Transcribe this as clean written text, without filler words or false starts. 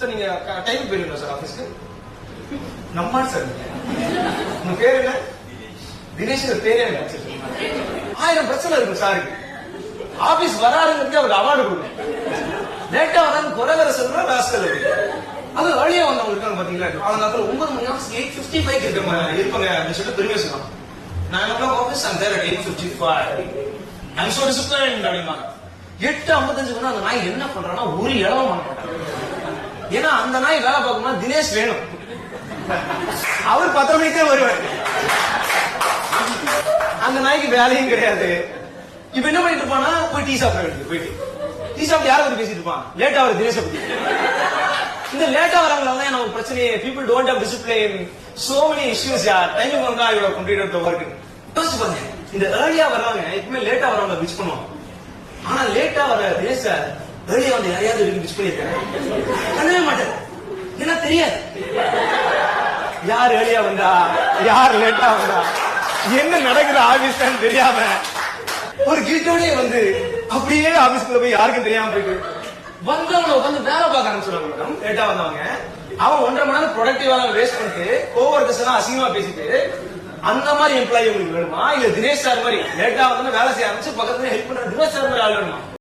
Sir நீங்க time போயிருங்களா sir ஆபீஸ்க்கு? நம்ம சார் உங்க பேர் என்ன? தினேஷ் பேரே என்ன? 1000 பிரச்சனை இருக்கு சாருக்கு. ஆபீஸ் வராருங்கிறது அவருக்கு அவார்டு கொடுக்கணும். லேட்டா வரான்னு குறைவர சொல்ற ராஸ்கல் அது வழியா வந்தவங்க இருக்காங்க பாத்தீங்களா? அவங்க 9 மணி ஆஃபீஸ் 8:55 இருப்பாங்க அப்படின்னு சொல்லிட்டு பெருமை சொல்லலாம். 9 o'clock office and there at 8:55. I'm so disciplined அப்படின்னா 8:55 அந்த நாய் என்ன பண்றான்னா ஒரு இளவ பண்ண மாட்டாங்க. ஏன்னா அந்த நாய் வேலை பார்க்கணும்னா தினேஷ் வேணும். அவர் 10 மணிக்கே வருவார். அந்த நாய்க்கு வேலையும் கிடையாது. இப்ப என்ன பண்ணிட்டு இருப்பானா போய் டீ சாப்பிட வேண்டியது. போயிட்டு டீ சாப்பிட்டு யாரை பத்தி பேசிட்டு இருப்பான்? லேட்டா வர தினேஷ் பத்தி. இந்த லேட்டா வரவங்களால தான் நமக்கு பிரச்சனை. People don't have discipline. So many issues யார் டைமிங் வந்தா இவங்க கம்ப்ளீட் தி வொர்க். யோசிச்சு பாருங்க, இந்த ஏர்லியா வர்றவங்க எப்பவுமே லேட்டா வரவங்க மிஸ் பண்ணுவாங்க. ஆனா லேட்டா வர தினேஷ் ஏர்லியா வந்து யாரையாவது மிஸ் பண்ணிருக்காங்க? பண்ணவே மாட்டாரு. ஏன்னா தெரியாது யார் ஏர்லியா வந்தா யார் லேட்டா வந்தா என்ன நடக்குது ஆபீஸ் தெரியாம ஒரு கில்ட்டோடே வந்து அப்படியே ஆபீஸ்க்குள்ள போய் யாருக்கும் தெரியாம போயிட்டு வந்தவங்க உட்காந்து வேலை பார்க்க ஆரம்பிச்சிருவாங்க. மேடம் லேட்டா வந்தவங்க அவன் 1.5 மணி நேரம் ப்ரொடக்டிவா வேஸ்ட் பண்ணிட்டு கோவர்க்கர்ஸ் எல்லாம் அசிங்கமா பேசிட்டு அந்த மாதிரி எம்ப்ளாயி உங்களுக்கு வேணுமா? இல்ல தினேஷ் சார் மாதிரி லேட்டா வந்து வேலை செய்ய ஆரம்பிச்சு பக்கத்துல ஹெல்ப் பண்ற தினேஷ் சார் மாதிரி ஆள் வேணுமா?